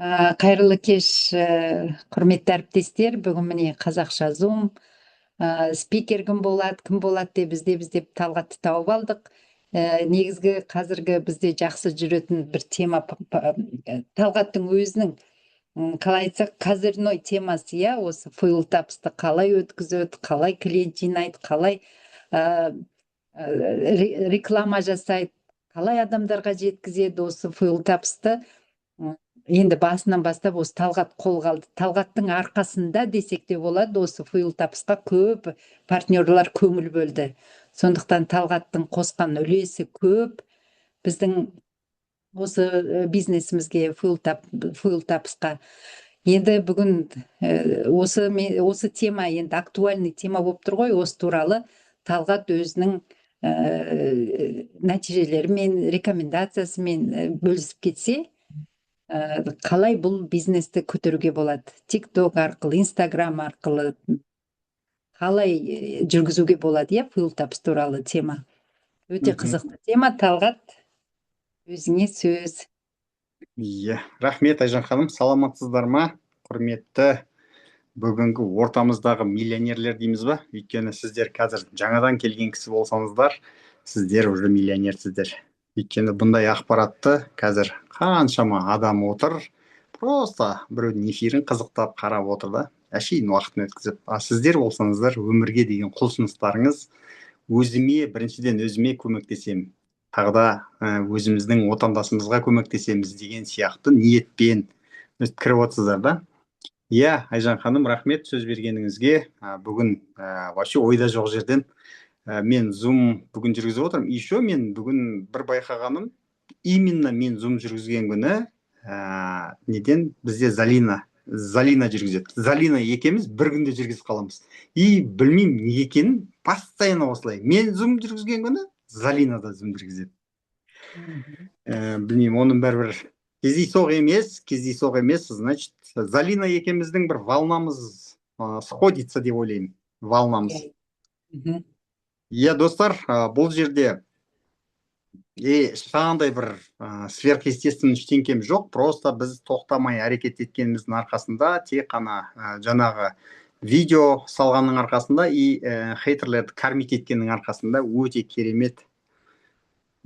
Қайырлы кеш, құрметті әріптестер. Бүгін міне қазақша Zoom спикер кім болады деп іздеп Талғатты тауып алдық. Негізгі қазіргі бізде жақсы жүретін бір тема Талғаттың өзінің қалай айтсақ козырной темасы, иә, осы фуйл тапсты қалай өткізеді, қалай клиент жинайды, қалай реклама жасайды, қалай адамдарға жеткізеді осы фуйл тапсты. Енді басынан бастап осы Талғат қолға алды. Талғаттың арқасында десек те болады, осы фуйл тапсқа көп партнерлар көңіл бөлді. Сондықтан Талғаттың қосқан үлесі көп. Біздің осы бизнесімізге фуйл тапсқа. Енді бүгін осы тема енді актуальный тема болып тұр ғой. Осы туралы Талғат өзінің нәтижелерімен, рекомендациясымен бөлісіп кетсе, қалай бұл бизнесті көтеруге болады? TikTok арқылы, Instagram арқылы қалай жүргізуге болады, иә, фуйл тапс туралы тема. Өте қызықты тема. Талғат, өзіңе сөз. Рахмет, Айжан ханым. Саламатсыздар ма? Құрметті бүгінгі ортамыздағы миллионерлер дейміз ба? Өйткені сіздер қазір жаңадан келген кісі болсаңыздар, сіздер уже миллионерсіздер. Өйткені бұндай ақпаратты қазір қаншама адам отыр, просто біреудің эфирін қызықтап қарап отыр да, әшейін уақытын өткізіп. Сіздер болсаңыздар, өмірге деген құлшыныстарыңыз, біріншіден өзіме көмектесемін, тағы да өзіміздің отандасымызға көмектесеміз деген сияқты ниетпен кіріп отырсыздар да. Иә, Айжан ханым, рахмет сөз бергеніңізге. Бүгін вообще ойда жоқ жерден мен Zoom бүгін жүргізіп отырмын. Еще мен бүгін бір байқағаным, именно мен Zoom жүргізген күні неден бізде Залина жүргізеді. Залина екеуміз бір күнде жүргізіп қаламыз. И білмеймін не екенін, постоянно осылай. Мен Zoom жүргізген күні Залина да Zoom жүргізеді. Білмеймін, оның бәрібір кездейсоқ емес, значит, Залина екеуміздің бір волнамыз сходится деп ойлаймын. Волнамыз. Иә, достар, бұл жерде ешқандай бір сверхъестественный ештеңкем жоқ, просто біз тоқтамай әрекет еткеніміздің арқасында, тек қана жаңағы видео салғанның арқасында и хейтерлерді кормить еткеннің арқасында өте керемет.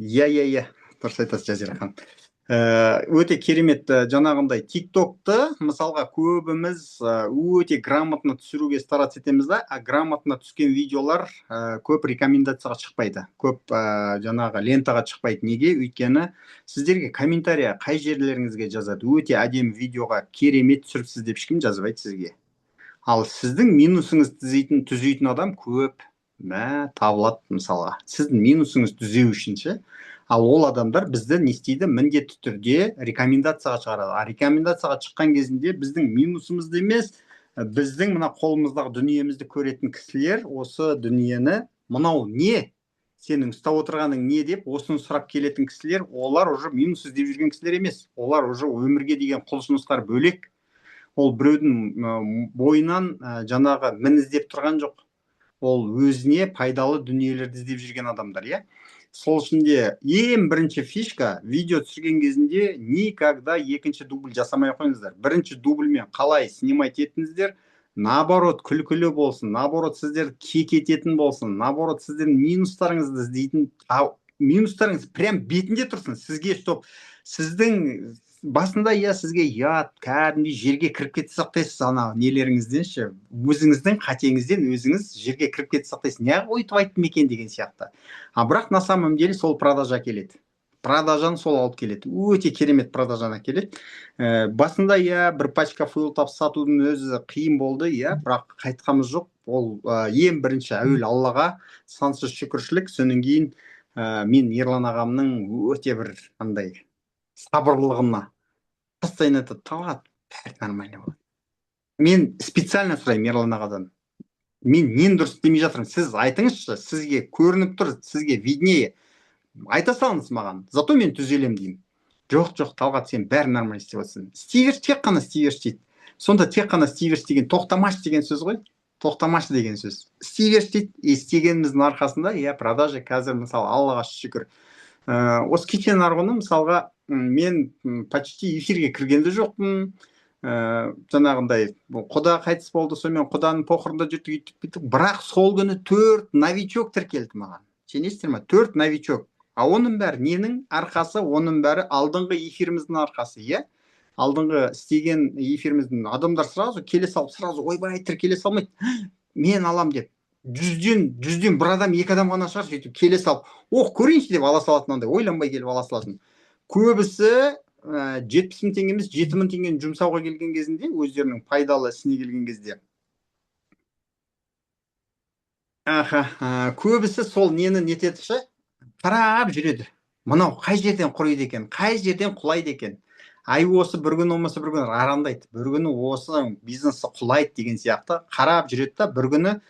Иә, дұрыс айтасыз, Жазира ханым. Өте керемет жаңағындай TikTok'ты мысалға көбіміз өте грамотно түсіруге стараться етеміз да, грамотно түскен видеолар көп рекомендацияға шықпайды, көп жаңағы лентаға шықпайды. Неге? Өйткені сіздерге комментария қай жерлеріңізге жазады, өте әдемі видеоға керемет түсіріпсіз деп ешкім жазбайды сізге. Ал сіздің минусыңыз түзейтін адам көп табылады мысалға. Сіздің минусыңыз түзеу үшін ше. Ал ол адамдар бізді не істейді? Міндетті түрде рекомендацияға шығарады. Рекомендацияға шыққан кезінде біздің минусымызды емес, біздің мына қолымыздағы дүниемізді көретін кісілер осы дүниені, мынау не? Сенің ұстап отырғаның не деп осыны сұрап келетін кісілер, олар уже минус іздеп жүрген кісілер емес. Олар уже өмірге деген құлшыныстар бөлек. Ол біреудің бойынан жаңағы мін іздеп тұрған жоқ. Ол өзіне пайдалы дүниелерді іздеп жүрген адамдар, иә? Сол үшін де ең бірінші фишка, видео түсірген кезінде никогда екінші дубль жасамай қойыңыздар. Бірінші дубльмен қалай снимать етіңіздер, наоборот күлкілі болсын, наоборот сіздер кекететін болсын, наоборот сіздердің минустарыңызды іздейтін, минустарыңыз прям бетінде тұрсын. Сізге сіздің басында сізге кәдімгідей жерге кіріп кетті сақтайсыз, нелеріңізден ше, өзіңіздің қатеңізден өзіңіз жерге кіріп кетті сақтайсыз. Неғып өйтіп айттым екен деген сияқты. Бірақ на самом деле сол продажа келеді. Продажаны сол алып келеді. Өте керемет продажаны келеді. Басында бір пачка фуйл тапс сатудың өзі қиын болды, бірақ қайтқамыз жоқ. Ол ең бірінші әуелі Аллаға сансыз шүкіршілік, содан кейін мен Ерлан ағамның өте бір сабырлығына постоянно айтады, Талғат, бәрі нормально болады. Мен специально сұраймын Ерлан ағадан. Мен нені дұрыс істемей жатырмын? Сіз айтыңызшы, сізге көрініп тұр, сізге виднее. Айта салыңыз маған. Зато мен түзелем деймін. Жоқ, Талғат, сен бәрі нормально істеп отырсың. Стиверс, тек қана стиверс дейді. Сонда тек қана стиверс деген тоқтамашы деген сөз ғой. Тоқтамашы деген сөз. Стиверс дейді, істегеніміздің арқасында, продажа қазір мысалы Аллаға шүкір. Осы кешен арғыны мысалға мен почти эфирге кірген де жоқпын. Жаңағындай құда қайтыс болды, сонымен құданың похоронында жүрдік, үйтіп бүйтіп. Бірақ сол күні 4 новичок тіркелді маған. Сенесіздер ме? 4 новичок. А оның бәрі ненің арқасы? Оның бәрі алдыңғы эфиріміздің арқасы, иә? Алдыңғы істеген эфиріміздің адамдар сразу келе салып, сразу ойбай тіркеле салмайды. Мен алам деп. Жүзден бір адам, 2 адам ғана шығар, сөйтіп келе салып, көрейінші деп ала салатындай, ойланбай келіп ала салатын. Көбісі 70.000 теңге емес, 7.000 теңгені жұмсауға келген кезінде, өздерінің пайдалы ісіне келген кезде. Көбісі сол нені нететіші қарап жүреді. Мынау қай жерден құриды екен, қай жерден құлайды екен. Ай осы бір күн болмаса бір күн арандайды, бір күні осы бизнесі құлайды деген сияқты қарап жүреді да, бір күні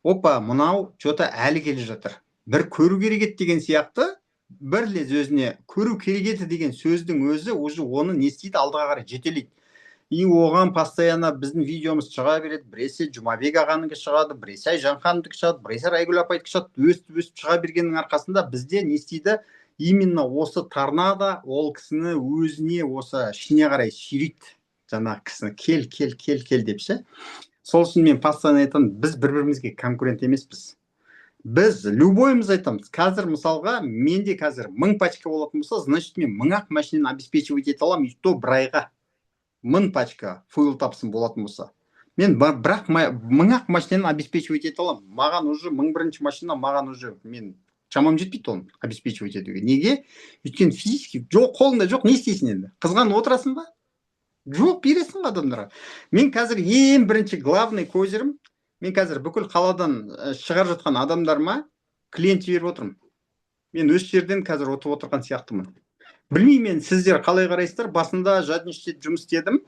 опа, мынау что-то әлі келе жатыр. Бір көру керек еді деген сияқты, бір лез өзіне көру керек еді деген сөздің өзі уже оны не істейді, алдыға қарай жетелейді. И оған постоянно біздің видеомыз шыға береді. Біресе Жұмабек ағаныкі шығады, біресе Айжан ханымдікі шығады, біресе Райгүл апайдікі шығады. Өстіп шыға бергеннің арқасында бізде не істейді? Именно осы торнадо ол кісіні өзіне осы ішіне қарай сүйрейді. Жаңағы кісіні кел деп ше. Сол үшін мен постоянно айтамын, біз бір-бірімізге конкурент емеспіз. Біз любойымыз айтамыз. Қазір мысалға менде қазір 1000 пачка болатын болса, значит мен 1000-ақ машинаны обеспечивать ете аламын, и то бір айға 1000 пачка фуйл тапсын болатын болса. Мен бірақ 1000-ақ машинаны обеспечивать ете аламын. Маған уже 1001 машина, маған уже мен шамам жетпейді оны обеспечивать етуге. Неге? Өйткені физически жоқ, қолында жоқ, не істейсің енді? Қызғанып отырасың ба? Жоқ, бересің адамдарға. Мен қазір ең бірінші главный козырым, мен қазір бүкіл қаладан шығар жатқан адамдарыма клиент жіберіп отырмын. Мен өз жерден қазір отып отырған сияқтымын. Білмеймін, сіздер қалай қарайсыздар? Басында жадничте жұмыс істедім.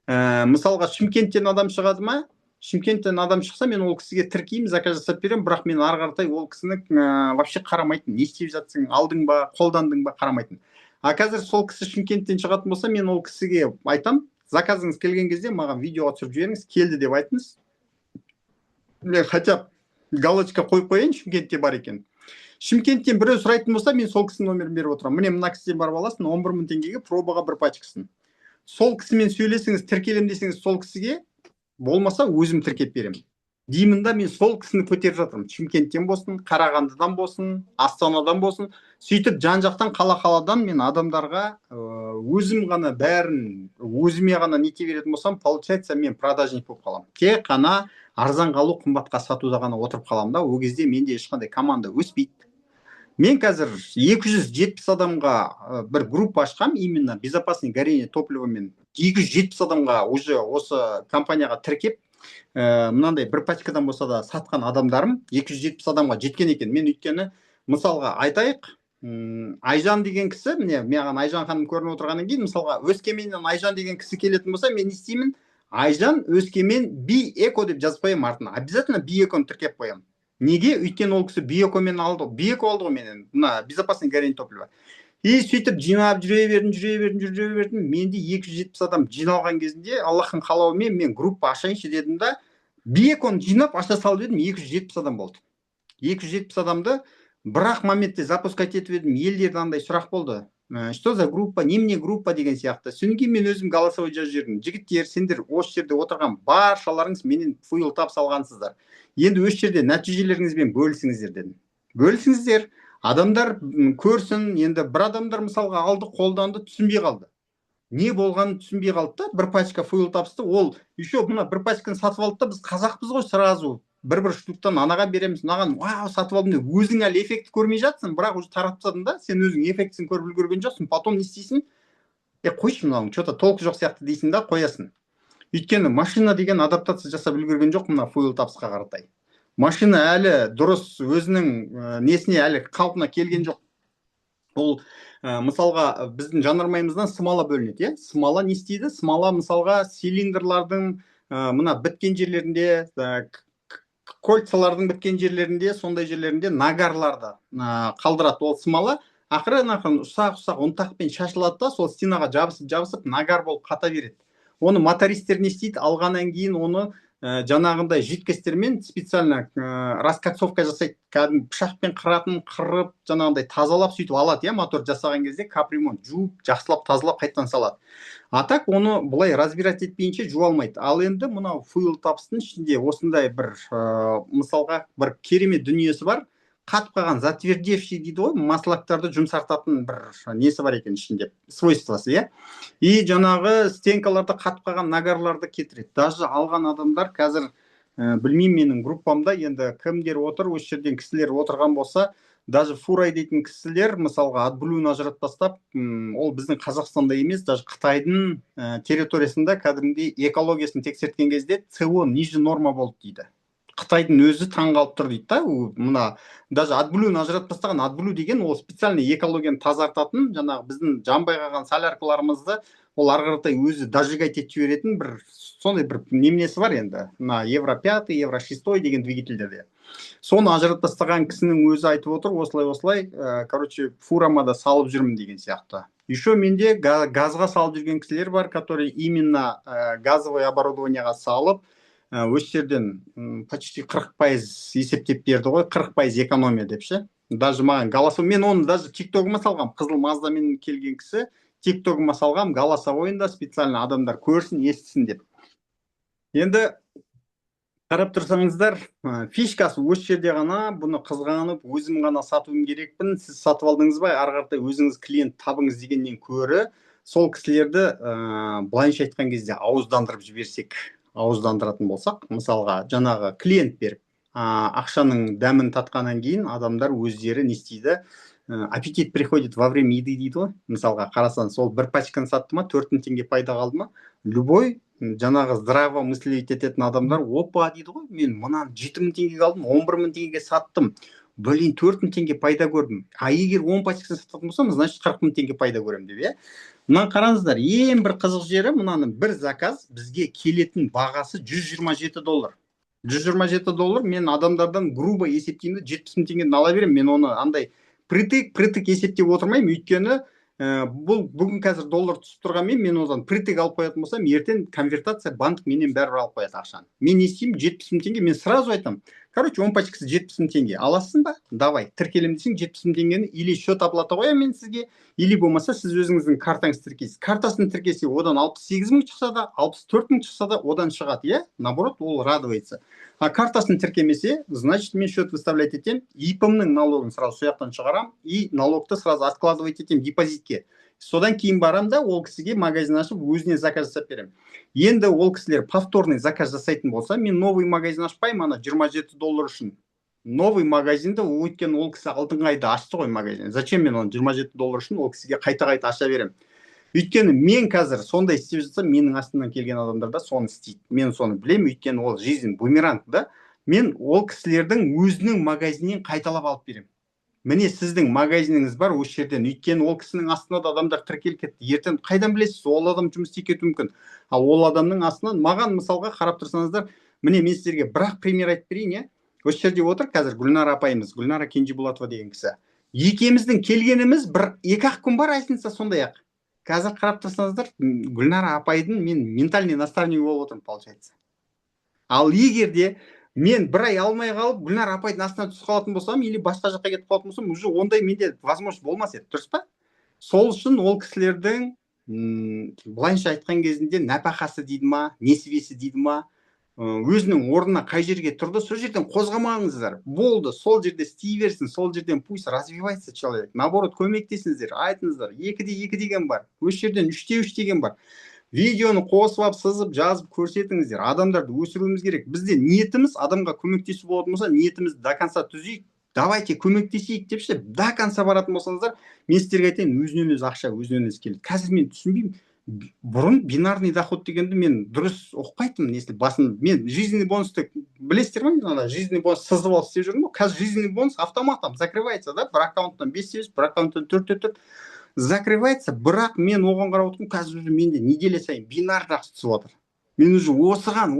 Мысалға Шымкенттен адам шығады ма? Шымкенттен адам шықса, мен ол кісіге тіркеймін, заказ жасап беремін, бірақ мен ары қаратай ол кісіні вообще қарамайтын. Не істеп жатсың, алдың ба, қолдандың ба, қарамайтын. А қазір сол кісі Шымкенттен шығатын болса, мен ол кісіге айтам, заказыңыз келген кезде маған видеоға түсіріп жіберіңіз, келді деп айтыңыз. Мен хотя галочка қойып қояйын, Шымкентте бар екен. Шымкенттен біреу сұрайтын болса, мен сол кісінің номерін беріп отырамын. Міне мына кісіден барып аласың, 11.000 теңгеге пробаға бір пачкасын. Сол кісімен сөйлесіңіз, тіркелем десеңіз сол кісіге, болмаса өзім тіркеп беремін. Деймін да, мен сол кісіні көтеріп жатырмын. Шымкенттен болсын, Қарағандыдан болсын, Астанадан болсын. Сөйтіп жан-жақтан, қала-қаладан мен адамдарға өзім ғана бәрін, өзіме ғана нете беретін болсам, получается мен продажник болып қаламын. Тек қана арзан қалу, қымбатқа сатуда ғана отырып қаламын да, ол кезде менде ешқандай команда өспейді. Мен қазір 270 адамға бір группа ашқам, именно безопасный горение топливомен 270 адамға уже осы компанияға тіркеп, мынандай бір пачкадан болса да сатқан адамдарым 270 адамға жеткен екен. Мен өйткені мысалға айтайық, Айжан деген кісі, міне маған Айжан ханым көрініп отырғаннан кейін, мысалға Өскеменнен Айжан деген кісі келетін болса, мен не істеймін? Айжан Өскемен Би-эко деп жазып қоямын артына. Обязательно Би-эконы тіркеп қоямын. Неге? Өйткені ол кісі Би-экомен алды. Би-эко алды ғой менен. Мына безопасный горение топлива. И сөйтіп жинап жүре бердім. Менде 270 адам жиналған кезінде, Аллахтың қалауымен мен группа ашайыншы дедім да, Би-эконы жинап аша салып едім, 270 адам болды. 270 адамды бірақ моментте запускать етіп едім, елдерде андай сұрақ болды. Что за группа, немене группа деген сияқты. Содан кейін мен өзім голосовой жазып жібердім. Жігіттер, сендер осы жерде отырған баршаларыңыз менен фуйл тап салғансыздар. Енді осы жерде нәтижелеріңізбен бөлісіңіздер дедім. Бөлісіңіздер, адамдар көрсін. Енді бір адамдар мысалға алды, қолданды, түсінбей қалды. Не болғанын түсінбей қалды да, бір пачка фуйл тапсты. Ол еще мына бір пачканы сатып алды да, біз қазақпыз ғой, сразу бір штуктан анаға береміз, мынаған вау сатып алдым деп, өзің әлі эффект көрмей жатсың, бірақ уже таратып тастадың да, сен өзің эффектісін көріп үлгерген жоқсың. Потом не істейсің? Қойшы мынауың, что-то толқы жоқ сияқты дейсің да, қоясың. Өйткені машина деген адаптация жасап үлгерген жоқ мына фуйл тапсқа қаратай. Машина әлі дұрыс өзінің несіне әлі қалпына келген жоқ. Ол мысалға біздің жанармайымыздан смола бөлінеді, смола не істейді? Смола мысалға цилиндрлардың мына біткен жерлерінде, кольцалардың біткен жерлерінде, сондай жерлерінде нагарларды қалдырады. Ол смола ақырын ұсақ ұнтақпен шашылады да, сол стенаға жабысып нагар болып қата береді. Оны мотористер не істейді? Алғаннан кейін оны жаңағындай жидкостьтермен специально раскацовка жасайды. Кәдімгі пышақпен қырып, жаңағындай тазалап сөйтіп алады, мотор жасаған кезде капремонт жуып, жақсылап тазалап қайтадан салады. А так оны бұлай разбирать етпейінше жуа алмайды. Ал енді мынау Fuel Taps'тың ішінде осындай бір мысалға бір керемет дүниесі бар. Қатып қалған затвердевший дейді ғой, маслактарды жұмсартатын бір несі бар екен ішінде, свойствосы, И жаңағы стенкаларды қатып қалған нагарларды кетіреді. Даже алған адамдар қазір білмеймін, менің группамда енді кімдер отыр, осы жерден кісілер отырған болса, даже фурай дейтін кісілер мысалға AdBlue-ны ажыратып тастап, ол біздің Қазақстанда емес, даже Қытайдың территориясында кәдімгідей экологиясын тексерткен кезде СО ниже норма болды дейді. Қытайдың өзі таңғалып тұр дейді да, мына даже AdBlue-ны ажыратып тастаған. AdBlue деген ол специальный экологияны тазартатын, жаңағы біздің жанбай қалған соляркаларымызды ол ары қаратай өзі дожигать етіп жіберетін бір сондай бір неменесі бар енді. Мына Евро 5, Евро 6 деген двигательдерде. Соны ажыратып тастаған кісінің өзі айтып отыр, осылай, короче, фурама да салып жүрмін деген сияқты. Еще менде газға салып жүрген кісілер бар, которые именно газовое оборудованияға салып, осы жерден почти 40% есептеп берді ғой, 40% экономия деп ше. Даже маған голосовой, мен оны даже тиктогыма салғам, қызыл Маздамен келген кісі, тиктогыма салғам, голосовойында специально адамдар көрсін, естісін деп. Енді қарап тұрсаңыздар, фишкасы осы жерде ғана, бұны қызғанып, өзім ғана сатуым керекпін, сіз сатып алдыңыз ба, ары қаратай өзіңіз клиент табыңыз дегеннен көрі, сол кісілерді былайынша айтқан кезде ауыздандырып жіберсек, ауыздандыратын болсақ, мысалға жаңағы клиент беріп, ақшаның дәмін татқаннан кейін адамдар өздері не істейді, аппетит приходит во время еды дейді ғой. Мысалға қарасан, сол бір пачканы сатты ма, 4000 теңге пайда қалды ма, любой жаңағы здраво мыслить ететін адамдар, опа дейді ғой, мен мынаны 7000 теңгеге алдым, 11000 теңгеге саттым, блин, 4000 теңге пайда көрдім. А егер 10 пачкасын сататын болсам, значит 40000 теңге пайда көремін деп, Мына қараңыздар, ең бір қызық жері, мынаның бір заказ бізге келетін бағасы $127. $127 мен адамдардан грубо есептеймді, 70 000 теңгені ала берем. Мен оны андай притык есептеп отырмаймын, өйткені бұл бүгін қазір доллар түсіп тұрғанмен, мен одан притык алып қоятын болсам, ертең конвертация банк менен бәрібір алып қояды ақшаны. Мен не істеймін, 70 000 теңге, мен сразу айтам. Короче, 10 пачкасы 70 000 теңге. Аласың ба? Давай, тіркелем десең 70 000 теңгені или счет оплата қоямын мен сізге, или болмаса сіз өзіңіздің картаңызды тіркейсіз. Картасын тіркесе, одан 68 000 шықса да, 64 000 шықса да, одан шығады, Наоборот, ол радуется. А картасын тіркемесе, значит, мен счет выставлять етем, ИП-ның налогын сразу сояқтан шығарам, и налогты сразу откладывать етем депозитке. Содан кейін барам да, ол кісіге магазин ашып, өзіне заказ жасап берем. Енді ол кісілер повторный заказ жасайтын болса, мен новый магазин ашпаймын, ана $27 үшін. Новый магазинді, өйткені ол кісі алдыңғы айда ашты ғой магазин. Зачем мен оны $27 үшін ол кісіге қайта-қайта аша берем? Өйткені мен қазір сондай істеп жатсам, менің астымнан келген адамдар да соны істейді. Мен соны білем, өйткені ол жизнь бумеранг да. Мен ол кісілердің өзінің магазиннен қайталап алып берем. Міне сіздің магазиніңіз бар осы жерден, өйткені ол кісінің астына да адамдар тіркеліп кетті. Ертең қайдан білесіз, ол адам жұмыс істеп кетуі мүмкін. Ал ол адамның астынан маған мысалға қарап тұрсаңыздар, міне мен сіздерге бір-ақ пример айтып берейін, Осы жерде отыр қазір Гүлнара апайымыз, Гүлнара Кенжеболатова деген кісі. Екеміздің келгеніміз бір 2-ақ күн бар, айтыңызса сондай-ақ. Қазір қарап тұрсаңыздар, Гүлнара апайдың мен ментальный наставник болып отырмын, получается. Ал егерде мен бір ай алмай қалып, Гүлнара апайдың астына түсіп қалатын болсам, или басқа жаққа кетіп қалатын болсам, уже ондай менде возможность болмас еді, дұрыс па? Сол үшін ол кісілердің былайынша айтқан кезінде нәпақасы дейді ма, несібесі дейді ма, өзінің орнына қай жерге тұрды, сол жерден қозғамаңыздар. Болды, сол жерде істей берсін, сол жерден пусть развивается человек. Наоборот, көмектесіңіздер, айтыңыздар. 2-2 деген бар. Осы жерден 3-3 деген бар. Видеоны қосып алып, сызып, жазып көрсетіңіздер. Адамдарды өсіруіміз керек. Бізде ниетіміз адамға көмектесу болатын болса, ниетімізді до конца түзейік. Давайте көмектесейік депші, до конца баратын болсаңыздар, мен сіздерге айтайын, өзінен өзі ақша, өзінен өзі келеді. Қазір мен түсінбеймін. Бұрын бинарный доход дегенді мен дұрыс оқпайтынмын, если басын мен жизненный бонусты білесіздер ме, ана жизненный бонус сызып алып істеп жүрмін ғой. Қазір жизненный бонус автоматом закрывается, да, бір аккаунттан 5-7, бір аккаунттан 4-4 закрывается, бірақ мен оған қарап отырмын, қазір менде неделя сайын бинарда ақша түсіп отыр. Мен уже осыған,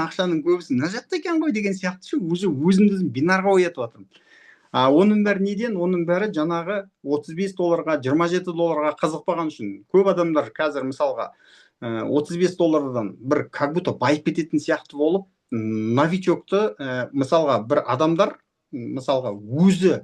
ақшаның көбісі мына жақта екен ғой деген сияқты уже өзімді бинарға оятып жатырмын. Оның бәрі неден? Оның бәрі жаңағы 35 долларға, 27 долларға қызықпаған үшін. Көп адамдар қазір мысалға 35 доллардан бір как будто байып кететін сияқты болып, новичокты мысалға бір адамдар мысалға өзі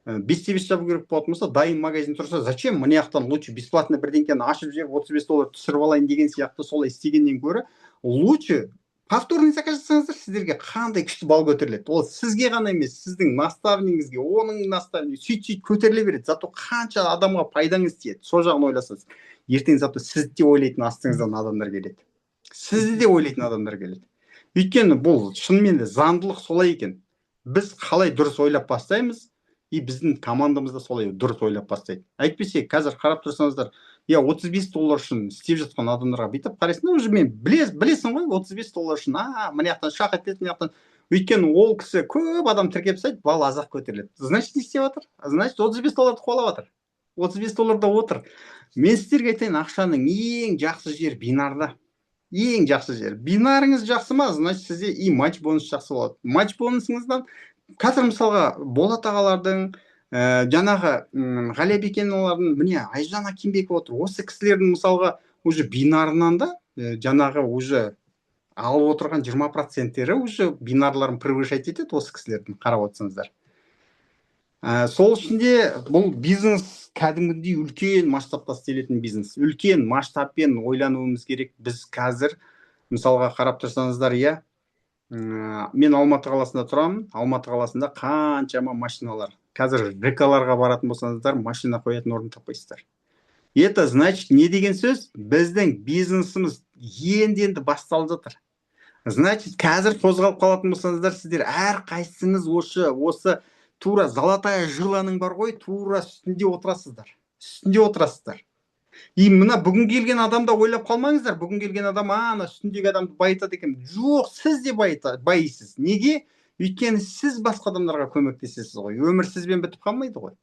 5-те 5 жабу керек болатын болса, дайын магазин тұрса, зачем мына жақтан лучше бесплатно бірдеңкені ашып жеп 35 доллар түсіріп алайын деген сияқты солай істегеннен гөрі лучше повторный заказ жасаңыздар, сіздерге қандай күшті балл көтеріледі. Ол сізге ғана емес, сіздің наставнигіңізге, оның наставнигі сөйт көтеріле береді. Зато қанша адамға пайдаңыз тиеді. Сол жағын ойласаңыз, ертең зато сізді де ойлайтын астыңыздан адамдар келеді. Сізді де ойлайтын адамдар келеді. Өйткені бұл шынымен де заңдылық солай екен. Біз қалай дұрыс ойлап бастаймыз, и біздің командамыз да солай дұрыс ойлап бастайды. Әйтпесе, қазір қарап тұрсаңыздар, 35 доллар үшін істеп жатқан адамдарға бүйтіп қарайсың, уже мен білесің ғой, 35 доллар үшін, мына жақтан шақ етеді, мына жақтан. Өйткені ол кісі көп адам тіркеп тастайды, балл аз-ақ көтеріледі. Значит, не істеп жатыр? Значит, 35 долларды қуалап жатыр. 35 долларда отыр. Мен сіздерге айтайын, ақшаның ең жақсы жері бинарда. Ең жақсы жері. Бинарыңыз жақсы ма, значит, сізде и матч бонус жақсы болады. Матч бонусыңыздан қазір мысалға Болат ағалардың, жаңағы Ғали Бекенұлдардың, міне Айжан Акимбекова отыр. Осы кісілердің мысалға уже бинарынан да жаңағы уже алып отырған 20%-тері уже бинарларын превышать етеді осы кісілердің, қарап отырсаңыздар. Сол ішінде бұл бизнес кәдімгідей үлкен масштабта істелетін бизнес. Үлкен масштабпен ойлануымыз керек. Біз қазір мысалға қарап тұрсаңыздар, мен Алматы қаласында тұрамын. Алматы қаласында қаншама машиналар. Қазір ЖК-ларға баратын болсаңыздар, машина қоятын орын таппайсыздар. Это значит, не деген сөз? Біздің бизнесіміз енді басталып жатыр. Значит, қазір қозғалып қалатын болсаңыздар, сіздер әр қайсыңыз осы тура золотая жиланың бар ғой, тура үстінде отырасыздар. Үстінде отырасыздар. И мына бүгін келген адамда ойлап қалмаңыздар, бүгін келген адам ана үстіндегі адамды байытады екен. Жоқ, сіз де байисыз. Неге? Өйткені сіз басқа адамдарға көмектесесіз ғой. Өмір сізбен бітіп қалмайды ғой.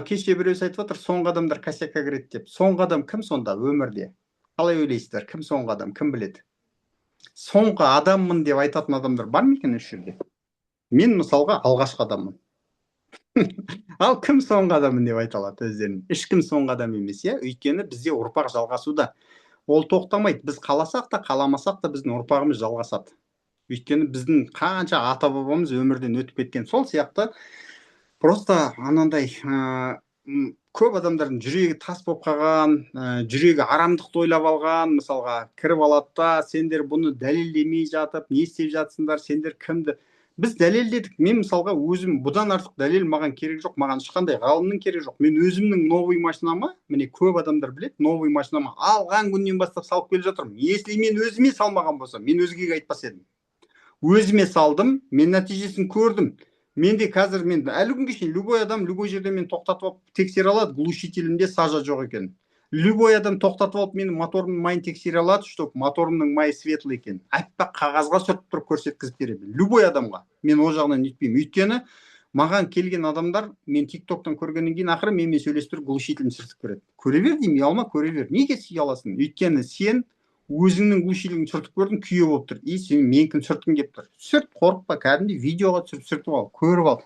Кеше біреусі айтып отыр, соңғы адамдар косякқа кіреді деп. Соңғы адам кім сонда өмірде? Қалай ойлайсыздар? Кім соңғы адам? Кім біледі? Соңғы адаммын деп айтатын адамдар бар ма екен осы жерде? Мен мысалға алғашқы адаммын. Ал кім соңғы адаммын деп айта алады өздерін? Ешкім соңғы адам емес, өйткені бізде ұрпақ жалғасуда. Ол тоқтамайды. Біз қаласақ та, қаламасақ та біздің ұрпағымыз жалғасады. Өйткені біздің қанша ата-бабамыз өмірден өтіп кеткен. Сол сияқты просто анандай көп адамдардың жүрегі тас болып қалған, жүрегі арамдықты ойлап алған, мысалға кіріп алады да, сендер бұны дәлелдемей жатып, не істеп жатсыңдар, сендер кімді? Біз дәлелдедік. Мен мысалға өзім бұдан артық дәлел маған керек жоқ, маған ешқандай ғалымның керек жоқ. Мен өзімнің новый машинама, міне көп адамдар біледі, новый машинама алған күннен бастап салып келе жатырмын. Если мен өзіме салмаған болсам, мен өзгеге айтпас едім. Өзіме салдым, мен нәтижесін көрдім. Менде қазір әлі күнге шейін любой адам любой жерде мен тоқтатып алып тексере алады, глушителімде сажа жоқ екен. Любой адам тоқтатып алып менің моторымның майын тексере алады, что моторымның майы светлый екен. Аппақ қағазға сүртіп тұрып көрсеткізіп береді. Любой адамға. Мен ол жағынан нетпеймін. Өйткені маған келген адамдар, мен TikTok-тан көргеннен кейін ақыры менімен сөйлестіріп глушителін сүртіп көреді. Көре бер деймін, ұялма, көре бер. Неге сен ұяласың? Өйткені сен өзіңнің глушителін сүртіп көрдің, күйе болып тұр. И сен менікін сүрткің келіп тұр. Сүрт, қорықпа, кәдімгідей видеоға түсіріп сүртіп ал, көріп ал.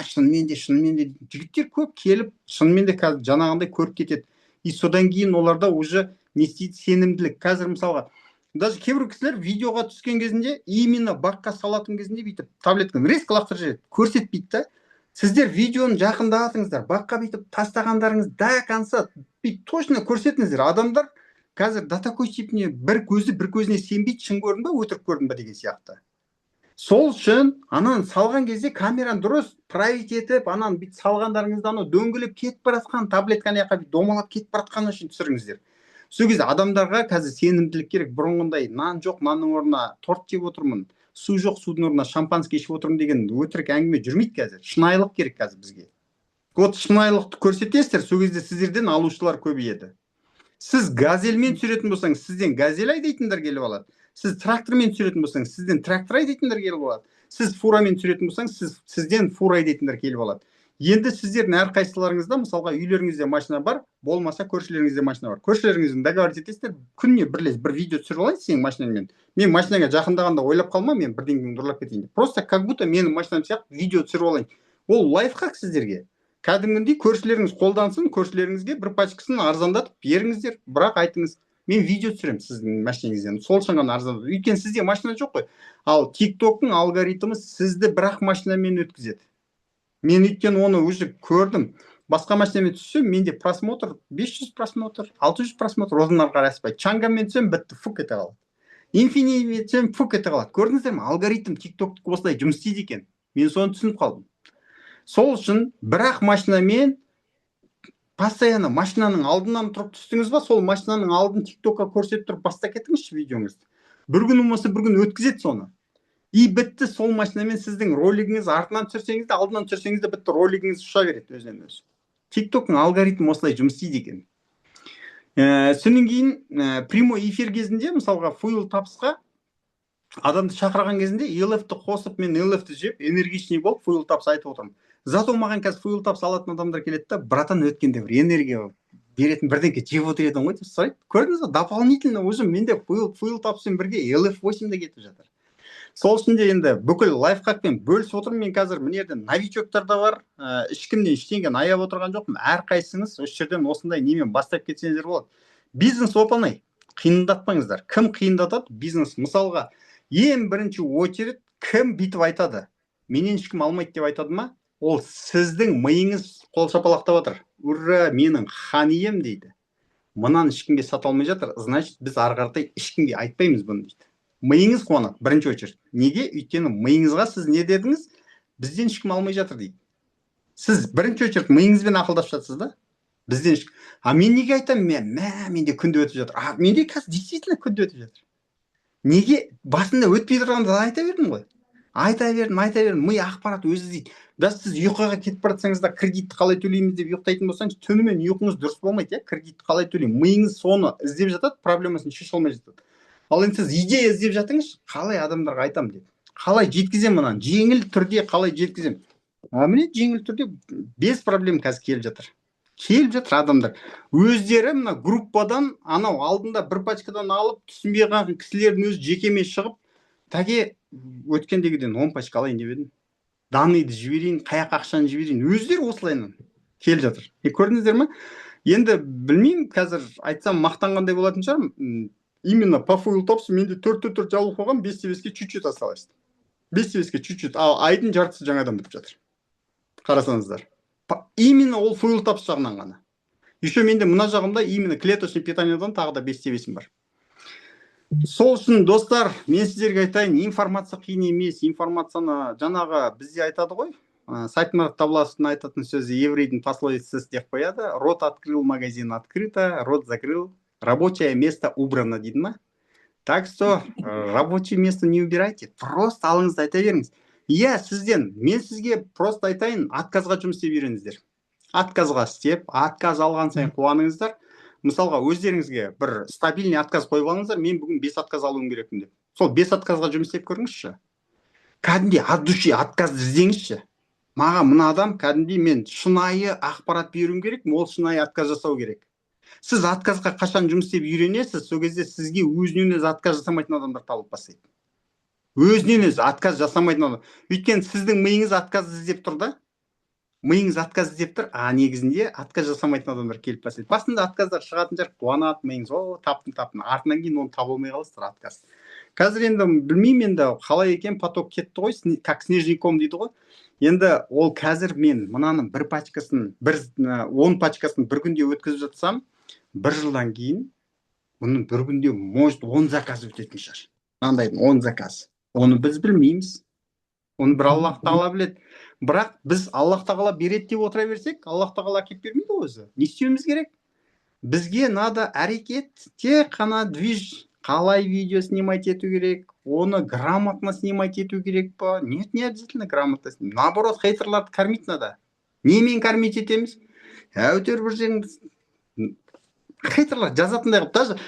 Шынымен де жігіттер көп келіп, шынымен де қазір жаңағындай көріп кетеді. И содан кейін оларда уже не істейді, сенімділік. Қазір мысалға, даже кейбір кісілер видеоға түскен кезінде, именно баққа салатын кезінде бүйтіп таблетканы резко лақтырып жібереді, көрсетпейді да. Сіздер видеоны жақындатыңыздар, баққа бүйтіп тастағандарыңыз до конца бүйтіп точно көрсетіңіздер. Адамдар қазір до такой степени бір көзіне сенбейді, шын көрдің ба, өтірік көрдің ба деген сияқты. Сол үшін ананы салған кезде камераны дұрыс править етіп, ананы бүйтіп салғандарыңызда дөңгелеп кетіп баратқан таблетканы бүйтіп домалап кетіп баратқаны үшін түсіріңіздер. Сол кезде адамдарға қазір сенімділік керек. Бұрынғындай нан жоқ, нанның орнына торт жеп отырмын, су жоқ, судың орнына шампанский ішіп отырмын деген өтірік әңгіме жүрмейді қазір. Шынайылық керек қазір бізге. Вот шынайылықты көрсетесіздер, сол кезде сіздерден алушылар көбейеді. Сіз газельмен түсіретін болсаңыз, сізден газель айдайтындар келіп алады. Сіз трактормен түсіретін болсаңыз, сізден трактор айдайтындар келіп алады. Сіз фурамен түсіретін болсаңыз, сізден фура айдайтындар келіп алады. Енді сіздердің әрқайсыларыңызда, мысалға үйлеріңізде машина бар, болмаса көршілеріңізде машина бар. Көршілеріңіздің договор етесіздер, күніне бір видео түсіріп алайын сенің машинаңмен. Мен машинаға жақындағанда ойлап қалма, мен бірдеңені ұрлап кетейін деп. Просто как будто менің машинам сияқты видео түсіріп алайын. Ол лайфхак сіздерге. Кәдімгідей көршілеріңіз қолдансын, көршілеріңізге бір пачкасын арзандатып беріңіздер, бірақ айтыңыз, мен видео түсіремін сіздің машинеңізден, сол үшін ғана арзандатып. Өйткені сізде машина жоқ қой. Ал TikTok-тың алгоритмі сізді бір-ақ машинамен өткізеді. Мен өйткені оны уже көрдім. Басқа машинамен түссем, менде просмотр 500 просмотр, 600 просмотр, одан ары қарай аспайды. Чангамен түсем, бітті, фук ете қалады. Инфинимен түсем, фук ете қалады. Көрдіңіздер ме? Алгоритм TikTok осылай жұмыс істейді екен. Мен соны түсініп қалдым. Сол үшін бір-ақ машинамен постоянно машинаның алдынан тұрып түстіңіз ба, сол машинаның алдын TikTok-қа көрсетіп тұрып баста кетіңізші видеоңызды. Bir күн болмаса бір күн өткізеді соны. И бітті, сол машинамен сіздің ролигіңіз артынан түсірсеңіз де, алдынан түсірсеңіз де бітті, ролигіңіз ұша береді өзінен өзі. TikTok-ның алгоритмі осылай жұмыс істейді екен. Сонан кейін прямой эфир кезінде, мысалға Fuel Taps'қа адамды шақырған кезінде ELF-ті қосып, мен ELF-ті жеп, энергичный болып Fuel Taps айтып отырмын. Зато маған қазір Fuel Taps алатын адамдар келеді да, братан өткенде бір энергия беретін бірдеңке жеп отыр едің ғой деп сұрайды. Көрдіңіз ба, дополнительно уже менде Fuel Taps'пен бірге ELF8 де кетіп жатыр. Сол үшін де енді бүкіл лайфхакпен бөлісіп отырмын. Мен қазір мына жерде новичоктар да бар, ешкімнен ештеңені аяп отырған жоқпын. Әрқайсыңыз осы жерден осындай немен бастап кетсеңіздер болады. Бизнес оп-оңай, қиындатпаңыздар. Кім қиындатады? Бизнес. Мысалға, ең бірінші очередь кім бүйтіп айтады? Менен ешкім алмайды деп айтады ма? Ол сіздің миыңыз қол шапалақтап отыр. Ура, менің хан ием дейді. Мынаны ешкімге сата алмай жатыр, значит, біз ары қаратай ешкімге айтпаймыз бұны дейді. Миыңыз қуанады, бірінші очередь. Неге? Өйткені миыңызға сіз не дедіңіз? Бізден ешкім алмай жатыр дейді. Сіз бірінші очередь миыңызбен ақылдасып жатсыз да? Бізден ешкім. Мен неге айтамын? Менде күнде өтіп жатыр. Менде қазір действительно күнде өтіп жатыр. Неге? Басында өтпей тұрғанда айта бердім ғой. Айта бердім. Ми ақпарат өзі іздейді. Даже сіз ұйқыға кетіп баратсаңыз да, кредитті қалай төлейміз деп ұйықтайтын болсаңыз, түнімен ұйқыңыз дұрыс болмайды, кредитті қалай төлеймін. Миыңыз соны іздеп жатады, проблемасын шеше алмай жатады. Ал енді сіз идея іздеп жатыңыз, қалай адамдарға айтамын деп. Қалай жеткіземін мынаны? Жеңіл түрде қалай жеткіземін? Міне жеңіл түрде без проблем қазір келіп жатыр. Келіп жатыр адамдар. Өздері мына группадан анау алдында бір пачкадан алып, түсінбей қалған кісілердің өзі жекеме шығып, тәке өткендегіден 10 пачка алайын деп едім. Данныйды жіберейін, қаяққа ақшаны жіберейін. Өздері осылайынан келіп жатыр. Көрдіңіздер ме? Енді білмеймін, қазір айтсам мақтанғандай болатын шығармын. Именно по Fuel Taps менде 4 жабылып қойған, 5-5-ке чуть-чуть осталось. 5-5-ке чуть-чуть, ал айдың жартысы жаңадан бітіп жатыр. Қарасаңыздар. Именно ол Fuel Taps жағынан ғана. Еще менде мына жағымда именно клеточный питаниедан тағы да 5-5-ім бар. Сол үшін достар, мен сіздерге айтайын, информация қиын емес, информацияны жаңағы бізде айтады ғой. Сайтмарк Тавласовтың айтатын сөзі еврейдің пословицасы деп қояды. Рот открыл, магазин открыто, рот закрыл, рабочее место убрано дейді ма? Так что рабочее место не убирайте, просто алыңызды айта беріңіз. Сізден, мен сізге просто айтайын, отказға жұмыс істеп үйреніңіздер. Отказға істеп, отказ алған сайын қуаныңыздар. Мысалға, өздеріңізге бір стабильный отказ қойып алыңыздар, мен бүгін 5 отказ алуым керекпін деп. Сол 5 отказға жұмыс істеп көріңізші. Кәдімгідей от души отказды іздеңізші. Маған мына адам кәдімгідей мен шынайы ақпарат беруім керек, ол шынайы отказ жасау керек. Сіз отказға қашан жұмыс істеп үйренесіз, сол кезде сізге өзінен өзі отказ жасамайтын адамдар табылып бастайды. Өзінен өзі отказ жасамайтын адам. Өйткені сіздің миыңыз отказ іздеп тұр да. Миыңыз отказ іздеп тұр, негізінде отказ жасамайтын адамдар келіп бастайды. Басында отказдар шығатын жар, қуанады миыңыз, таптым. Артынан кейін оны таба алмай қаласыздар отказ. Қазір енді білмеймін енді қалай екен, поток кетті ғой, как снежный ком дейді ғой. Енді ол қазір мен мынаның 10 пачкасын бір күнде өткізіп жатсам, 1 жылдан кейін оның бір күнде может 10 заказ өтетін шығар. Мынандайдың 10 заказ. Оны біз білмейміз. Оны бір Аллах тағала біледі. Бірақ біз Аллах тағала береді деп отыра берсек, Аллах тағала әкеп бермейді өзі. Не істеуіміз керек? Бізге надо әрекет, тек қана движ, қалай видео снимать ету керек, оны грамотно снимать ету керек па? Нет, не обязательно грамотно снимать. Наоборот, хейтерларды кормить надо. Немен кормить етеміз? Әйтеуір бір жеріңіз хейтерлар жазатындай қылып, даже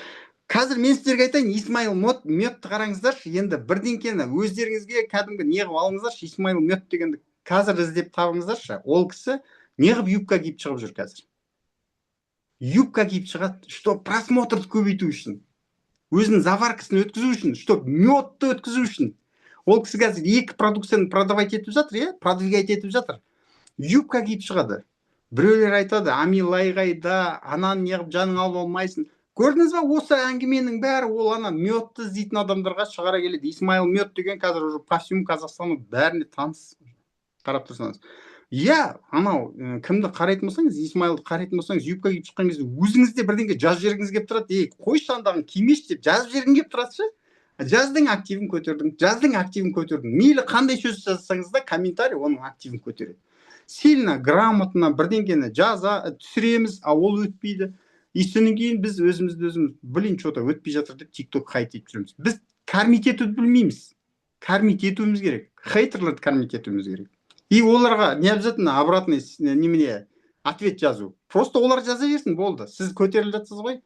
қазір мен сіздерге айтайын, Исмаил Мётті қараңыздаршы, енді бірдеңкені өздеріңізге кәдімгі не қылып алыңыздаршы, Исмаил Мёт дегенді қазір іздеп табыңыздаршы. Ол кісі не қылып юбка киіп шығып жүр қазір. Юбка киіп шығады, что просмотрды көбейту үшін, өзінің заваркасын өткізу үшін, что мётті өткізу үшін. Ол кісі қазір 2 продукцияны продавать етіп жатыр, продвигать етіп жатыр. юбка киіп шығады. Біреулер айтады, амилай қайда, ананы неғып жаның алып алмайсың. Көрдіңіз ба, осы әңгіменің бәрі ол ана медті іздейтін адамдарға шығара келеді. Исмаил мед деген қазір уже по всему Қазақстанның бәріне таныс. Қарап тұрсаңыз. Иә, анау кімді қарайтын болсаңыз, Исмаилды қарайтын болсаңыз, юбка киіп шыққан кезде өзіңізде бірдеңе жазып жібергіңіз келіп тұрады. Қойшы андағын кимеші деп жазып жібергің келіп тұрады ше. Жаздың активін көтердің. Мейлі қандай сөз жазсаңыз да комментарий оның активін көтереді. Сильно, грамотно бірдеңені түсіреміз, а ол өтпейді. И содан кейін біз өзіміз, что-то өтпей жатыр деп TikTok хайт етіп жүреміз. Біз кормить етуді білмейміз. Кормить етуіміз керек. Хейтерлерді кормить етуіміз керек. И оларға не обязательно обратный немене ответ жазу. Просто олар жаза берсін, болды. Сіз көтеріліп жатсыз ғой.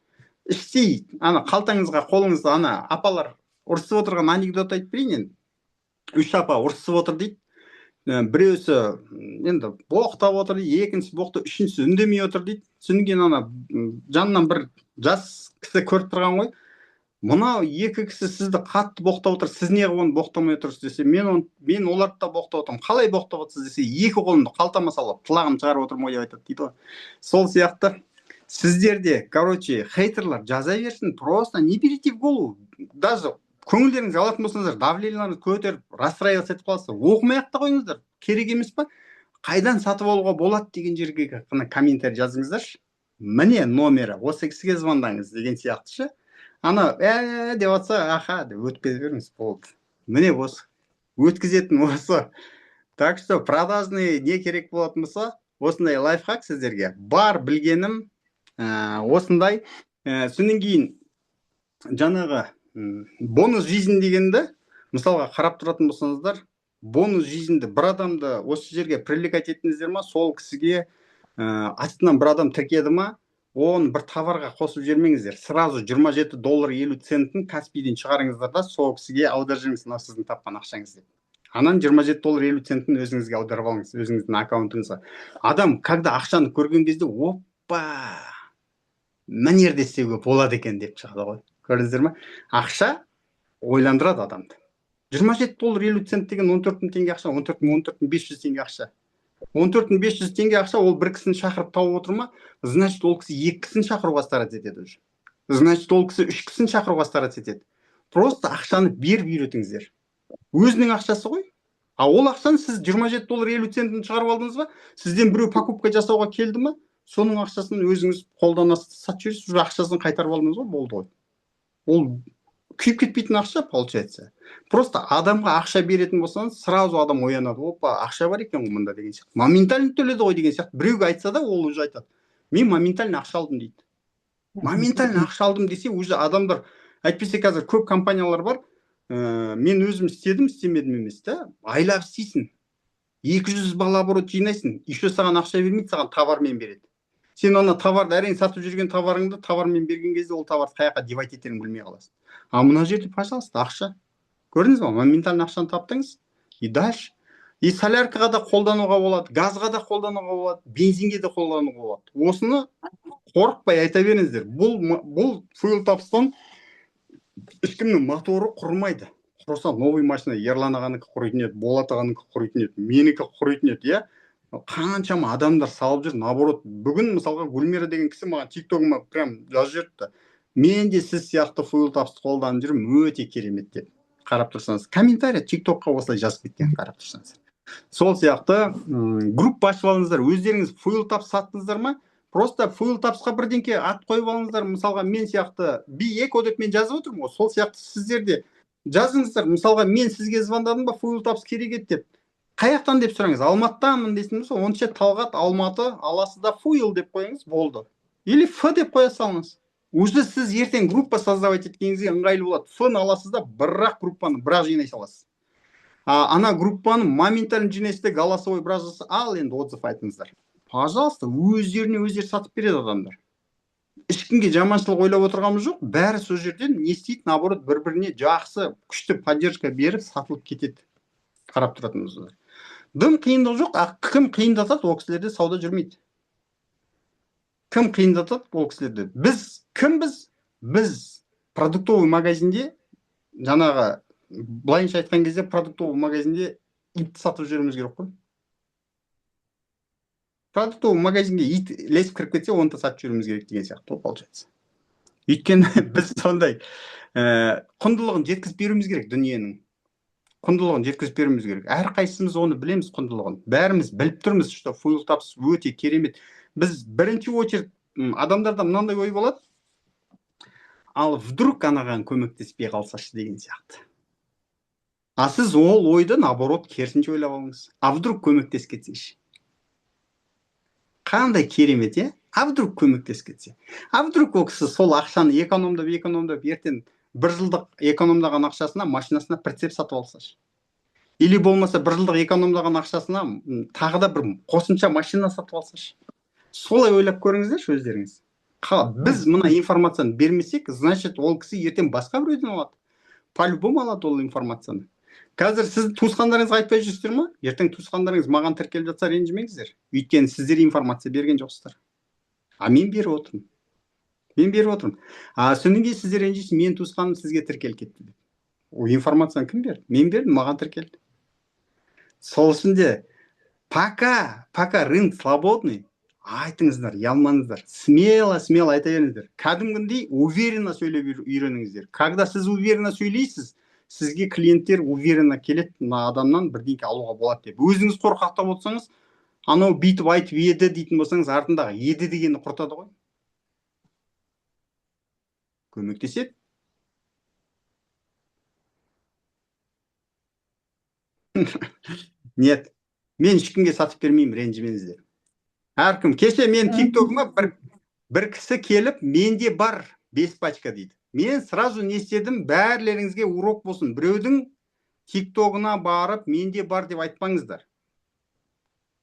Іштей, ана қалтаңызға қолыңызды ана апалар ұрысып отырған анекдот айтып берейін енді. 3 апа ұрысып отыр дейді. Біреусі енді боқтап отыр дейді, екіншісі боқты, үшіншісі үндемей отыр дейді. Содан кейін ана жанынан бір жас кісі көріп тұрған ғой. Мынау екі кісі сізді қатты боқтап отыр, сіз неғып оны боқтамай отырсыз десе, мен оларды да боқтап отырмын. Қалай боқтап отырсыз десе, екі қолымды қалтама салып, құлағым шығарып отырмын деп айтады дейді ғой. Сол сияқты сіздерде, хейтерлар жаза берсін, просто не берите в голову. Даже көңілдеріңіз алатын болсаңыздар, давлениелеріңізді көтеріп, расстраиваться етіп қаласыздар. Оқымай-ақ та қойыңыздар. Керек емес па? Қайдан сатып алуға болады деген жерге ғана комментарий жазыңыздаршы. Міне номері, осы кісіге звондаңыз деген сияқты ше. Ана деп атса, аха деп өткізіп беріңіз, болды. Міне осы. Өткізетін осы. Так что продажный не керек болатын болса, осындай лайфхак сіздерге. Бар білгенім осындай. Содан кейін жаңағы бонус жизнь дегенді, мысалға қарап тұратын болсаңыздар, бонус жизньді бір адамды осы жерге привлекать еттіңіздер ма, сол кісіге астынан бір адам тіркеді ма, оны бір товарға қосып жібермеңіздер. Сразу $27.50 Каспийден шығарыңыздар да, сол кісіге аударып жіберіңіз, мына сіздің тапқан ақшаңыз деп. Анан $27.50 өзіңізге аударып алыңыз, өзіңіздің аккаунтыңызға. Адам, когда ақшаны көрген кезде, опа, мына жерде істеуге болады екен деп шығады ғой. Көрдіңіздер ме? Ақша ойландырады адамды. $27.50 деген 14.000 теңге ақша, 14.500 теңге ақша. 14.500 теңге ақша, ол бір кісіні шақырып тауып отыр ма? Значит, ол кісі екі кісіні шақыруға стараться етеді уже. Значит, ол кісі үш кісіні шақыруға стараться етеді. Просто ақшаны беріп үйретіңіздер. Өзінің ақшасы ғой. А ол ақшаны сіз $27.50 шығарып алдыңыз ба? Сізден біреу покупка жасауға келді ма? Соның ақшасын өзіңіз қолдан сатып жүрсіз, ақшасын қайтарып алдыңыз ғой, болды ғой. Ол күйіп кетпейтін ақша получается. Просто адамға ақша беретін болсаңыз, сразу адам оянады. Опа, ақша бар екен ғой мұнда деген сияқты. Моментально төледі ғой деген сияқты. Біреуге айтса да, ол уже айтады. Мен моментально ақша алдым дейді. Моментально ақша алдым десе, уже адамдар, әйтпесе қазір көп компаниялар бар. Мен өзім істедім, істемедім емес та. Айлап істейсің. 200 бала оборот жинайсың. Еще саған ақша бермейді, саған товармен береді. Сен ана товарды әрең сатып жүрген товарыңды товармен берген кезде ол товарды қаяққа девать етерін білмей қаласың. А мына жерде, пожалуйста, ақша. Көрдіңіз ба? Моментально ақшаны таптыңыз. И дальше. И соляркаға да қолдануға болады, газға да қолдануға болады, бензинге де қолдануға болады. Осыны қорықпай айта беріңіздер. Бұл fuel тапстан ешкімнің моторы құрмайды. Құрса новый машина Ерлан ағанікі құрайтын еді, Болат ағанікі құрайтын еді, менікі құрайтын еді, иә. Қаншама адамдар салып жүр, наоборот. Бүгін мысалға Гүлмира деген кісі маған TikTok-ыма прям жазып жүрді. Мен де сіз сияқты fuel тапсты қолданып жүрмін, өте керемет деп. Қарап тұрсаңыз, комментарий TikTok-қа осылай жазып кеткен, қарап тұрсаңыз. Сол сияқты группа ашып алыңыздар, өздеріңіз fuel тапс саттыңыздар ма? Просто fuel тапсқа бірдеңке ат қойып алыңыздар. Мысалға мен сияқты би-эко деп мен жазып отырмын ғой. Сол сияқты сіздер де жазыңыздар. Мысалға мен сізге звондадым ба, fuel тапс керек еді деп. Қаяқтан деп сұраңыз. Алматыдамын десеңіз, онша Талғат, Алматы, Аласыда fuel деп қойыңыз, болды. Или Ф деп қоя салыңыз. Уже сіз ертең группа создавать еткеніңізге ыңғайлы болады. Ф-ны аласыз да, бірақ группаны бірақ жинай саласыз. Ана группаны моментально жинайсыз да, голосовой біраз жаса, ал енді отзыв айтыңыздар. Пожалуйста, өздеріне өздері сатып береді адамдар. Ешкімге жаманшылық ойлап отырғанымыз жоқ. Бәрі сол жерден не істейді, наоборот, бір-біріне жақсы, күшті поддержка беріп, сатылып кетеді. Қарап тұратынымыз. Дым қиындық жоқ, кім қиындатады, ол кісілерде сауда жүрмейді. Кім қиындатады, ол кісілерде. Біз кімбіз? Біз продуктовый магазинде, жаңағы, былайынша айтқан кезде продуктовый магазинде итті сатып жүреміз керек қой. продуктовый магазинге ит ілесіп кіріп кетсе, оны да сатып жіберуіміз керек деген сияқты ол получается. Өйткені біз сондай құндылығын жеткізіп беруіміз керек, дүниенің құндылығын жеткізіп беруіміз керек. Әрқайсымыз оны білеміз, құндылығын. Бәріміз біліп тұрмыз, что фуйл тапс өте керемет. Біз бірінші очередь адамдарда мынандай ой болады, ал вдруг анаған көмектеспей қалсашы деген сияқты. А сіз ол ойды наоборот керісінше ойлап алыңыз. А вдруг көмектесіп кетсеші. Қандай керемет, е? А вдруг көмектесіп кетсе. А вдруг ол кісі сол ақшаны экономдап, ертең бір жылдық экономдаған ақшасына, машинасына прицеп сатып алсашы. Или болмаса бір жылдық экономдаған ақшасына тағы да бір қосымша машина сатып алсашы. Солай ойлап көріңіздерші өздеріңіз. Біз мына информацияны бермесек, значит, ол кісі ертең басқа біреуден алады. По-любому алады ол информацияны. Қазір сіз туысқандарыңызға айтпай жүрсіздер ма? Ертең туысқандарыңыз маған тіркеліп жатса ренжімеңіздер. Өйткені сіздер информация берген жоқсыздар. А мен беріп отырмын. А содан кейін сіздер ренжисіз, мен туысқаным сізге тіркеліп кетті деп. Ол информацияны кім берді? Мен бердім, маған тіркелді. Сол үшін де пока рынок свободный, айтыңыздар, ұялмаңыздар. Смело айта беріңіздер. Кәдімгідей уверенно сөйлеп үйреніңіздер. Когда сіз уверенно сөйлейсіз, сізге клиенттер уверенно келеді, мына адамнан бірдеңе алуға болады деп. Өзіңіз қорқақтап отырсаңыз, анау бүйтіп айтып еді дейтін болсаңыз, артындағы еді дегенді құртады ғой. Көмектеседі. Нет, мен ешкімге сатып бермеймін, ренжімеңіздер. Әркім, кеше мен тиктогыма бір кісі келіп, менде бар 5 пачка дейді. Мен сразу не істедім, бәрлеріңізге урок болсын. Біреудің тиктогына барып, менде бар деп айтпаңыздар.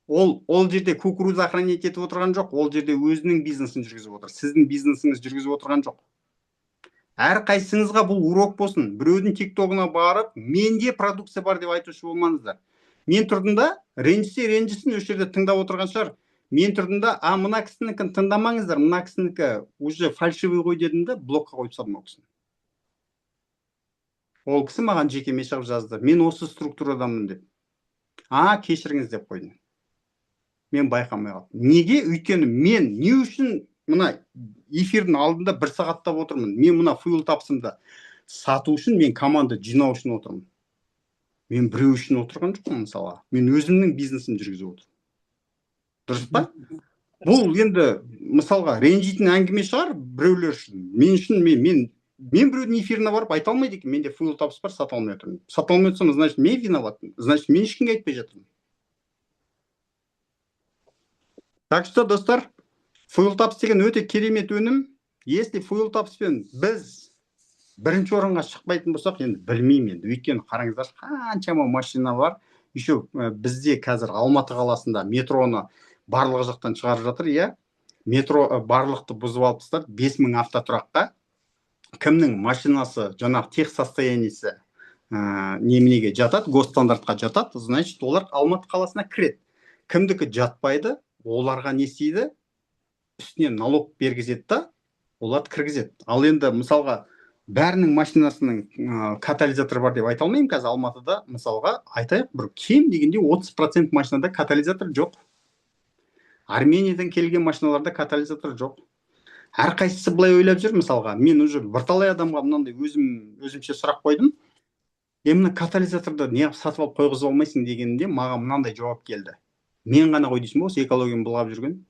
Ол жерде кукуруз охранять етіп отырған жоқ, ол жерде өзінің бизнесін жүргізіп отыр. Сіздің бизнесіңіз жүргізіп отырған жоқ. Әрқайсыңызға бұл урок болсын. Біреудің тиктогына барып, менде продукция бар деп айтушы болмаңыздар. Мен тұрдында, ренжісін, өз жерде тыңдап отырған шығар. Мен тұрдында, мына кісінікін тыңдамаңыздар, мына кісінікі уже фальшивый ғой дедімді, блокқа қойып салдым ол кісіні. Ол кісі маған жекеме шығып жазды. Мен осы структурадамын деп. Кешіріңіз деп қойдым. Мен байқамай қалдым. Неге? Өйткені мен не үшін мына эфирдің алдында 1 сағаттап отырмын. Мен мына фуйл тапсымды сату үшін, мен команда жинау үшін отырмын. Мен біреу үшін отырған жоқпын мысалға. Мен өзімнің бизнесім жүргізіп отырмын. Дұрыс па? Бұл енді мысалға ренжитін әңгіме шығар біреулер үшін. Мен үшін мен біреудің эфиріне барып айта алмайды екен. Менде фуйл тапс бар, сата алмай отырмын. Сата алмай отырсам, значит, мен виноватпын. Значит, мен ешкімге айтпай жатырмын. Так что, достар, фуйл тапс деген өте керемет өнім. Если фуйл тапспен біз бірінші орынға шықпайтын болсақ, енді білмеймін енді. Өйткені қараңыздар, қаншама машина бар. Еще бізде қазір Алматы қаласында метроны барлығы жақтан шығарып жатыр, иә. Метро барлықты бұзып алыпсыздар, 5000 автотұраққа. Кімнің машинасы, жаңағы тех состояниесі неменеге жатады, госстандартқа жатады, значит, олар Алматы қаласына кіреді. Кімдікі жатпайды, оларға не істейді? Үстіне налог бергізеді да, оларды кіргізеді. Ал енді мысалға бәрінің машинасының катализатор бар деп айта алмаймын. Қазір Алматыда мысалға айтайық, бір кем дегенде 30% машинада катализатор жоқ. Армениядан келген машиналарда катализатор жоқ. Әрқайсысы былай ойлап жүр, мысалға, мен уже бірталай адамға мынандай өзімше сұрақ қойдым. Мына катализаторды не сатып алып қойғызып алмайсың дегенде маған мынандай жауап келді. Мен ғана ғой дейсің ба, осы экологияны былғап жүрген?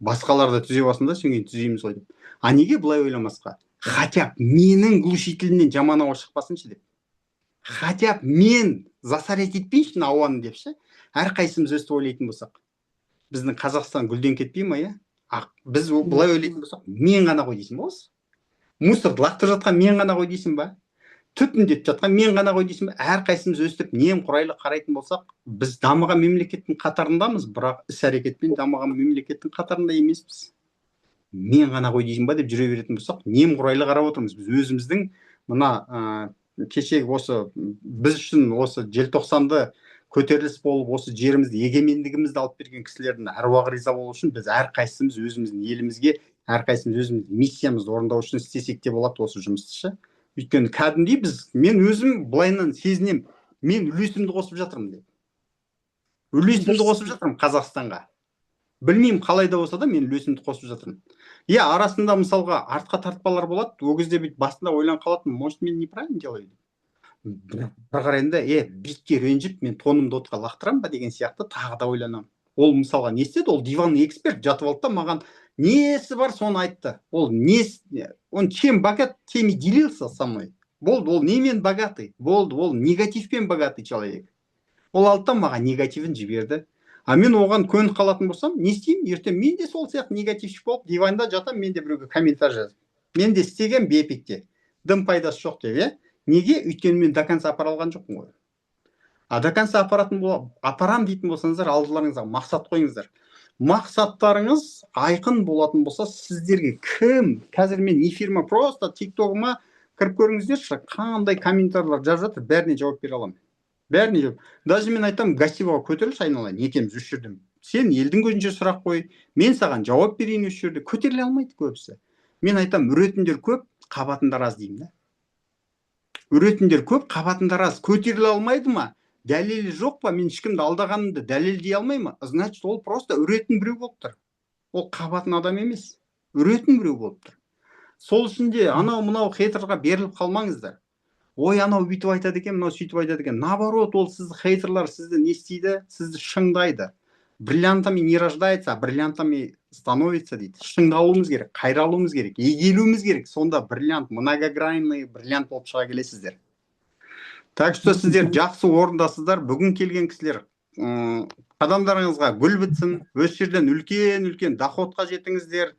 Басқалар да түзе басында, сен кейін түзейміз ғой деп. Неге былай ойламасқа? Хотя менің глушительімнен жаман ауа шықпасыншы деп. Хотя мен засорять етпейінші ауаны депші. Әрқайсымыз өстіп ойлайтын болсақ. Біздің Қазақстан гүлден кетпей ма, иә? Біз былай ойлайтын болсақ, мен ғана ғой дейсің ба осы? Мусорды лақтырып жатқан мен ғана ғой дейсің ба? Түтіндетіп жатқан мен ғана ғой дейсің ба? Әрқайсымыз өстіп немқұрайлы қарайтын болсақ, біз дамыған мемлекеттің қатарындамыз, бірақ іс-әрекетпен дамыған мемлекеттің қатарында емеспіз. Мен ғана ғой дейсің ба деп жүре беретін болсақ, немқұрайлы қарап отырмыз. Біз өзіміздің мына кешегі осы біз үшін осы желтоқсанды көтеріліс болып, осы жерімізді, егемендігімізді алып берген кісілердің әруағы риза болу үшін біз әрқайсымыз өзіміздің елімізге, әрқайсымыз өзіміздің миссиямызды орындау үшін істесек те болады осы жұмысты. Өйткені кәдімгідей мен өзім былайынан сезінем, мен үлесімді қосып жатырмын деп. Үлесімді қосып жатырмын Қазақстанға. білмеймін қалай да болса да мен үлесімді қосып жатырмын. Иә, арасында мысалға артқа тартпалар болады, ол кезде бүйтіп басында ойланып қалатын, может мен неправильно делаю. бір қараймын да, битке ренжіп мен тонымды отқа лақтырамын ба деген сияқты тағы да ойланамын. Ол мысалға не істеді, ол диванный эксперт жатып алды да маған несі бар соны айтты. Он чем богат, тем и делился со мной. Болды, ол немен богатый? Болды, ол негативпен богатый человек. Ол алды да маған негативін жіберді. А мен оған көніп қалатын болсам, не істеймін? Ертең мен де сол сияқты негативші болып диванда жатамын, мен де біреуге комментарий жазамын. Мен де істегем бепикте. Дым пайдасы жоқ деп, Неге? Өйткені мен до конца апара алған жоқпын ғой. А до конца апарам дейтін болсаңыздар, алдыларыңызға мақсат қойыңыздар. Мақсаттарыңыз айқын болатын болса, сіздерге кім? Қазір мен эфиріме просто тиктогыма кіріп көріңіздерші, қандай комментарийлер жазып жатыр, бәріне жауап бере аламын. Бәріне жауап. Даже мен айтамын, гостевойға көтерілші айналайын, екеуміз осы жерден. Сен елдің көзінше сұрақ қой, мен саған жауап берейін осы жерде. Көтеріле алмайды көбісі. Мен айтамын, үретіндер көп, қабатындар аз деймін да. Үретіндер көп, қабатындар аз. Көтеріле алмайды ма? Дәлелі жоқ па? Мен ешкімді алдағанымды дәлелдей алмай ма? Значит, ол просто үретін біреу болып тұр. Ол қабатын адам емес. Үретін біреу болып тұр. Сол үшін де анау-мынау хейтерлерға беріліп қалмаңыздар. Ой, анау бүйтіп айтады екен, мынау сөйтіп айтады екен. Наоборот, ол сізді хейтерлар сізді не істейді? Сізді шыңдайды. Бриллиантами не рождается, а бриллиантами становится дейді. Шыңдалуымыз керек, қайралуымыз керек, егелуіміз керек. Сонда бриллиант, многогранный бриллиант болып шыға келесіздер. Так что сіздер жақсы орындасыздар. Бүгін келген кісілер, қадамдарыңызға гүл бітсін, өз жерден үлкен доходқа жетіңіздер.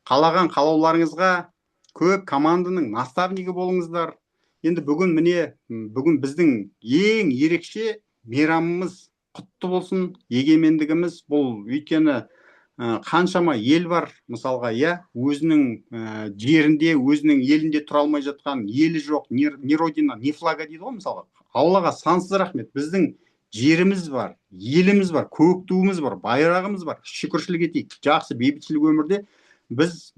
Қалаған қалауларыңызға көп команданың наставнигі болыңыздар. Енді бүгін біздің ең ерекше мейрамымыз құтты болсын, егемендігіміз. Бұл өйткені қаншама ел бар, мысалға, өзінің жерінде, өзінің елінде тұра алмай жатқан, елі жоқ, не родина, не флага дейді ғой, мысалға. Аллаға сансыз рахмет. Біздің жеріміз бар, еліміз бар, көк туымыз бар, байрағымыз бар. Шүкіршілік етейік. Жақсы бейбітшілік өмірде біз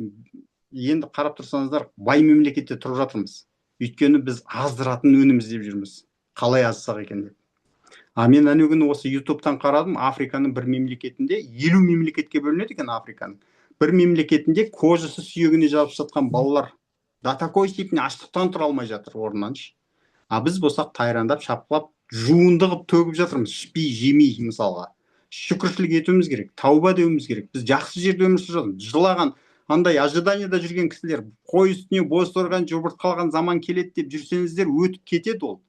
енді қарап тұрсаңыздар, бай мемлекетте тұрып жатырмыз. Өйткені біз аздыратын өнім іздеп жүрміз. Қалай азсақ екен деп. А мен әне күні осы ютубтан қарадым, Африканың бір мемлекетінде 50 мемлекетке бөлінеді екен Африканың. Бір мемлекетінде кожасы сүйегіне жабысып жатқан балалар до такой степени аштықтан тұра алмай жатыр орнынан. А біз болсақ тайрандап, шапқылап, жуынды қылып төгіп жатырмыз, ішпей, жемей мысалға. Шүкіршілік етуіміз керек, тауба деуіміз керек. Біз жақсы жерде өмір сүріп жатырмыз. Жылаған, андай ожиданияда жүрген кісілер, қой үстіне бос тұрған жұмыртқалған заман келеді деп жүрсеңіздер, өтіп кетеді ол.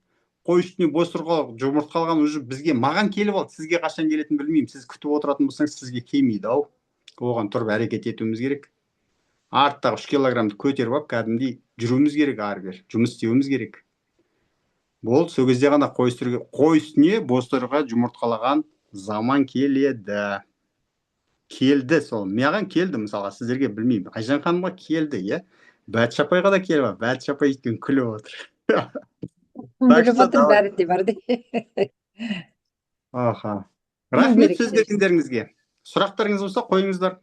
Қой үстіне бос тұрған жұмыртқалған уже маған келіп алды, сізге қашан келетінін білмеймін. Сіз күтіп отыратын болсаңыз, сізге келмейді ау. Оған тұрып әрекет етуіміз керек. Арттағы 3 килограммды көтеріп алып, кәдімгідей жүруіміз керек, ары бері жұмыс істеуіміз керек. Болды, сол кезде ғана қой үстіне бос тұрған жұмыртқалаған заман келеді. Келді сол. Маған келді, мысалға, сіздерге білмеймін. Айжан ханымға келді, Бәтші апайға да келіп, Бәтші апай өйткені күліп отыр. Біліп отыр, бәрі де бар де. Рахмет сөз бергендеріңізге. Сұрақтарыңыз болса қойыңыздар.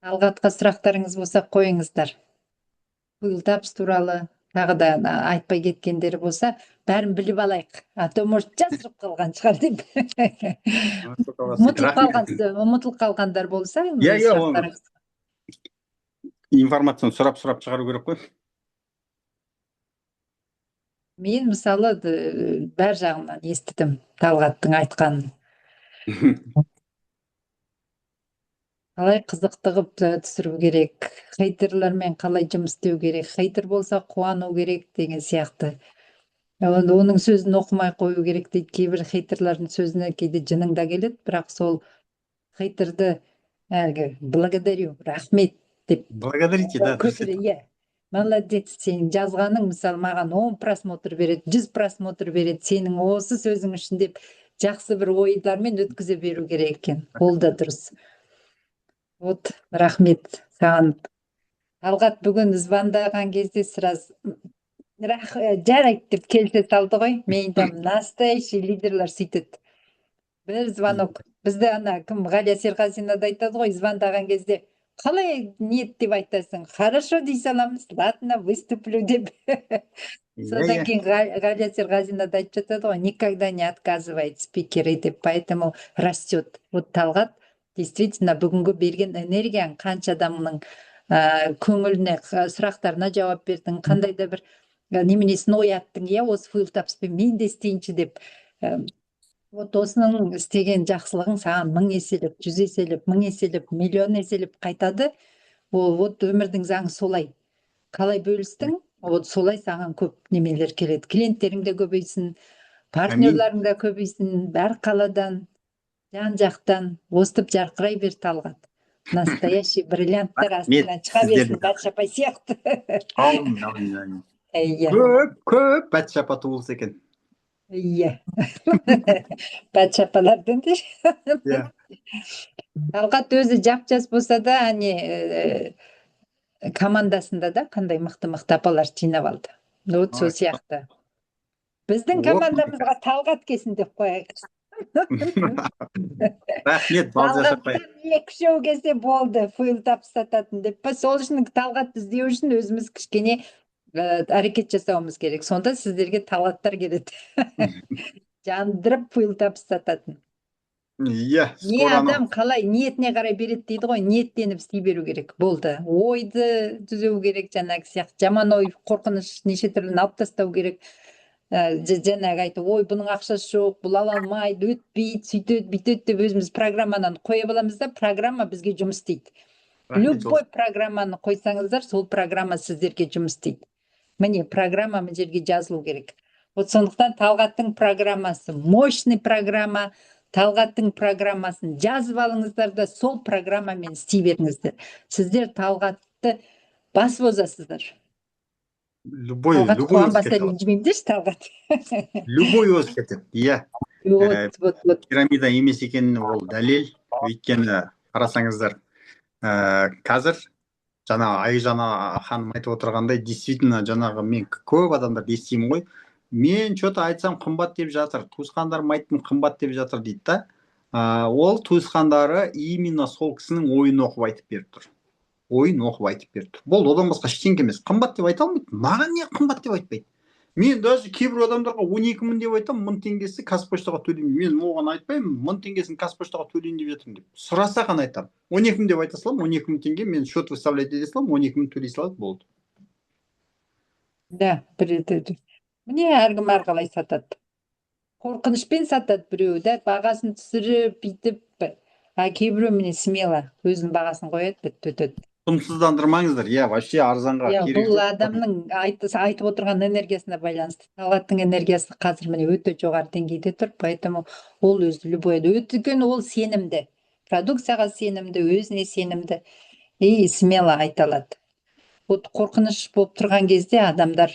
Талғатқа сұрақтарыңыз болса қойыңыздар. Фуэл тапс туралы тағы да айтпай кеткендері болса, бәрін біліп алайық. А то может жасырып қалған шығар деп. Ұмытылып қалғандар болса, информацияны сұрап шығару керек қой. Мен мысалы бәр жағынан естідім Талғаттың айтқанын. Қалай қызықты қылып түсіру керек, хейтерлермен қалай жұмыс істеу керек, хейтер болса қуану керек деген сияқты. Оның сөзін оқымай қою керек дейді. Кейбір хейтерлердің сөзіне кейде жының да келеді, бірақ сол хейтерді благодарю, рахмет деп. Благодарите, да. Молодец, сен жазғаның, мысалы, маған 10 просмотр береді, 100 просмотр береді, сенің осы сөзің үшін деп жақсы бір ойлармен өткізе беру керек екен. Ол да дұрыс. Вот, рахмет саған. Талғат бүгін звондаған кезде сразу жарайды деп келте салды ғой. Мен айтамын, настоящий лидерлер сөйтеді. Бір звонок. Бізде кім Ғалия Серғазина да айтады ғой, звондаған кезде қалай ниет деп айтасың? Хорошо дей саламыз, ладно, выступлю деп. Содан иә кейін Ғалия Серғазина да айтып жатады ғой, никогда не отказывает спикеры деп, поэтому растет. Вот Талғат действительно бүгінгі берген энергияң қанша адамның көңіліне, сұрақтарына жауап бердің, қандай да бір неменесін ояттың, иә, осы фуилтапспен мен де істейінші деп. Вот осының істеген жақсылығың саған 1000 еселеп, 100 еселеп, 1000 еселеп, миллион еселеп қайтады. Ол вот өмірдің заңы солай. Қалай бөлістің, вот солай саған көп немелер келеді. Клиенттерің де көбейсін, партнерларың да көбейсін, бәр қаладан, жан жақтан өстіп жарқырай бер Талғат. Настоящий бриллианттар астынан шыға берсін, Бәтші апай сияқты. Аумин. Иә. Көп Бәтші апа туылса екен. Иә. Бәтші апалардан де. Иә. Талғат өзі жап-жас болса да, командасында да қандай мықты апалар жинап алды. Вот сол сияқты. Біздің командамызға Талғат келсін деп қояйық. Рахмет, Балжаш апай. 2 келсе болды, фуилтап сататын деп па. Сол үшін Талғатты іздеу үшін өзіміз кішкене әрекет жасауымыз керек. Сонда сіздерге Талғаттар келеді. Жандырып фуилтап сататын. Иә, Не адам қалай ниетіне қарай береді дейді ғой, ниеттеніп істей беру керек. Болды. Ойды түзеу керек, жаңағы сияқты. Жаман ой, қорқыныш неше түрлі алып тастау керек. Жаңағы айтты, ой, бұның ақшасы жоқ, бұл ала алмайды, өтпейді, сөйтеді, бүйтеді деп өзіміз программадан қоя аламыз да, программа бізге жұмыс істейді. Любой программаны қойсаңыздар, сол программа сіздерге жұмыс істейді. Міне, программа мына жерге жазылу керек. Вот сондықтан Талғаттың программасы мощный программа. Талғаттың программасын жазып алыңыздар да сол программамен істей беріңіздер. Сіздер Талғатты басып озасыздар. Любой қуанбаса ренжімеймдеші, Талғат. Любой озып кетеді, иә. Вот. Пирамида емес екенін ол дәлел. Өйткені қарасаңыздар, қазір жаңағы Айжана ханым айтып отырғандай, действительно жаңағы мен көп адамдарды естимін ғой. Мен что-то айтсам қымбат деп жатыр, туысқандарым айттым қымбат деп жатыр дейді да. Ол туысқандары именно сол кісінің ойын оқып айтып беріп тұр. Бұл одан басқа ештеңе емес. Қымбат деп айта алмайды. Маған не қымбат деп айтпайды. Мен даже кейбір адамдарға 12.000 деп айтам, 1000 теңгесі Қазпоштаға төлеймін. Мен оған айтпаймын, 1000 теңгесін Қазпоштаға төлейін деп жатырмын деп. Сұраса ғана айтам. 12.000 деп айта салам, 12.000 теңге мен счет выставлять ете салам, 12.000 төлей салады, болды. Да, міне әркім әрқалай сатады. Қорқынышпен сатады біреу, да, бағасын түсіріп, бүйтіп. Кейбіреу міне смело өзінің бағасын қояды, бітті өтеді. Құнсыздандырмаңыздар, иә, вообще арзанға керек жоқ. Бұл адамның айтып отырған энергиясына байланысты. Талғаттың энергиясы қазір міне өте жоғары деңгейде тұр, поэтому ол өзі любой өткен, ол сенімді. Продукцияға сенімді, өзіне сенімді. И смело айта алады. Вот қорқыныш болып тұрған кезде адамдар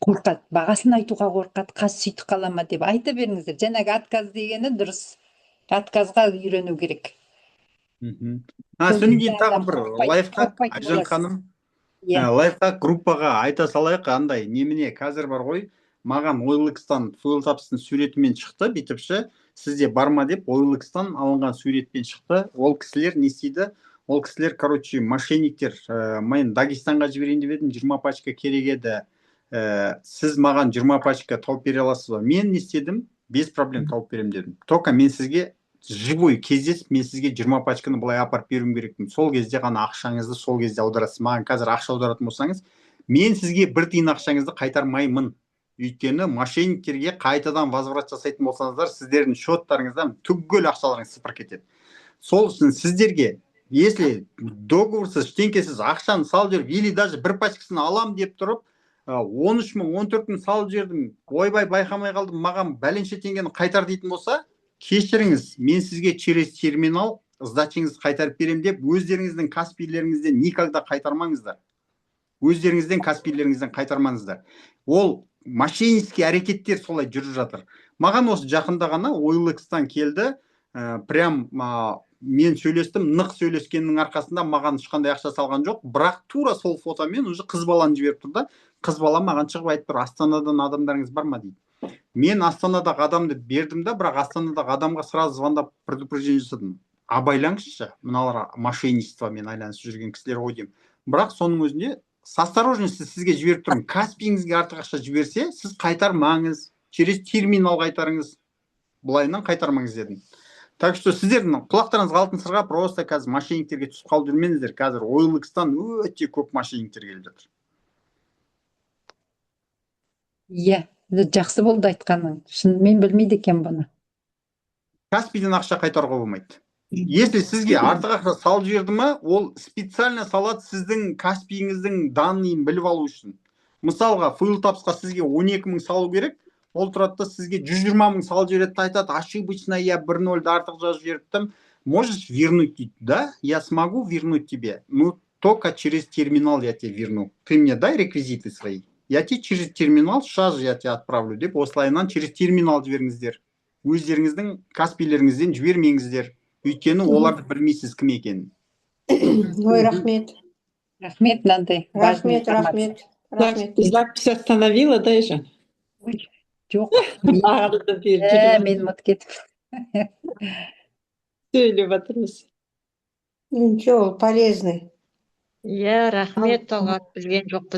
қорқады, бағасын айтуға қорқады, қазір сөйтіп қала ма деп айта беріңіздер. Жаңағы отказ дегені дұрыс. Отказға үйрену керек. Содан кейін тағы бір лайфхак, Айжан ханым, лайфхак группаға айта салайық, андай немене қазір бар ғой, маған OLX-тан фуилтапстың суретімен шықты, бүйтіпші, сізде бар ма деп OLX-тан алынған суретпен шықты. Ол кісілер не істейді? Ол кісілер, короче, мошенниктер. Мен Дагестанға жіберейін деп едім, 20 пачка керек еді. Сіз маған 20 пачка тауып бере аласыз ба? Мен не істедім? Без проблем тауып берем дедім. Только мен сізге живой кездесіп, мен сізге 20 пачканы былай апарып беруім керекпін. Сол кезде ғана ақшаңызды сол кезде аударасыз. Маған қазір ақша аударатын болсаңыз, мен сізге 1 тиын ақшаңызды қайтармаймын. Өйткені мошенниктерге қайтадан возврат жасайтын болсаңыздар, сіздердің счеттарыңыздан түгел ақшаларыңыз сыпырып кетеді. Сол үшін сіздерге, если договорсыз, ештеңкесіз ақшаны салып жүріп, или даже 1 пачкасын алам деп тұрып, 13.000, 14.000 салып жібердім, ойбай байқамай қалдым, маған бәленше теңгені қайтар дейтін болса, кешіріңіз, мен сізге через терминал сдачаңызды қайтарып берем деп, өздеріңіздің каспийлеріңізден никогда қайтармаңыздар. Ол мошеннический әрекеттер солай жүріп жатыр. Маған осы жақында ғана OLX-тан келді, прям мен сөйлестім, нық сөйлескеннің арқасында маған ешқандай ақша салған жоқ, бірақ тура сол фотомен уже қыз баланы жіберіп тұрды. Қыз бала маған шығып айтып тұр, Астанадан адамдарыңыз бар ма дейді. Мен Астанадағы адамды бердім да, бірақ Астанадағы адамға сразу звондап предупреждение жасадым. абайлаңызшы, мыналар мошенничествомен айналысып жүрген кісілер ғой деймін. Бірақ соның өзінде с осторожностью сізге жіберіп тұрмын. Каспиіңізге артық ақша жіберсе, сіз қайтармаңыз, через терминал қайтарыңыз, былайынан қайтармаңыз дедім. Так что сіздердің құлақтарыңызға алтын сырға, просто қазір мошенниктерге түсіп қалып жүрмеңіздер. Қазір OLX-тан өте көп мошенниктер келіп жатыр. Иә, жақсы болды айтқаның. Шынымен білмейді екен бұны. Каспийден ақша қайтаруға болмайды. Если сізге артық ақша салып жіберді ма, ол специально салады сіздің Каспийіңіздің данныйын біліп алу үшін. Мысалға, фейлтапсқа сізге 12 мың салу керек, ол тұрады да сізге 120 мың салып жібереді, айтады, ошибочно я 1-0-ді артық жазып жібердім. Можешь вернуть дейді, да? Я смогу вернуть тебе, но только через терминал я тебе верну. Ты мне дай реквизиты свои. Я тебе через терминал, сейчас же я тебе отправлю деп, осылайынан через терминал жіберіңіздер. Өздеріңіздің Каспийлеріңізден жібермеңіздер. Өйткені оларды білмейсіз кім екенін. Ой, рахмет. Рахмет, мынандай важный Рахмет, информация. рахмет. Запись остановила, да, Ежан? Ой, жоқ. Арада бері Мен ұмытып кетіп. сөйлеп жатырмыз. Ничего, полезный. Иә, рахмет, Талғат, білген жоқпыз.